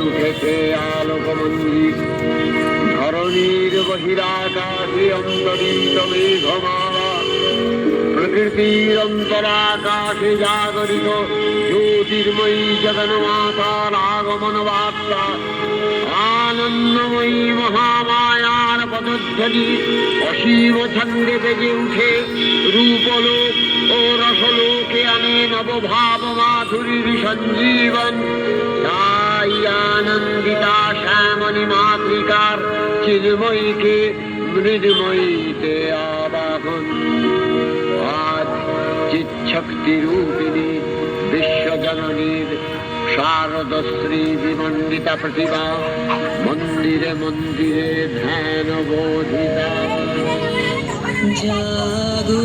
উঠেছে আলোক মন্দির। ধরণীর বহিরাকাশে অন্তরিত মেঘমালা, প্রকৃতির অন্তরাকাশে জাগরিত জ্যোতির্ময়ী জগন্মাতার আগমন বার্তা। আনন্দময়ী মহামায়ার পদধ্বনি অসীম ছন্দে বেজে উঠে রূপলোক ও রসলোকে আনে নবভাব মাধুরীর সঞ্জীবন। তাই আনন্দিতা শ্যামণী মাতৃকার চিন্ময়ীকে মৃন্ময়ীতে আবাহন। আজ চিৎশক্তি রূপিণী বিশ্বজননীর শারদশ্রী বিমণ্ডিতা প্রতিভা মন্দিরে মন্দিরে ধ্যান বোধিতা। জাগো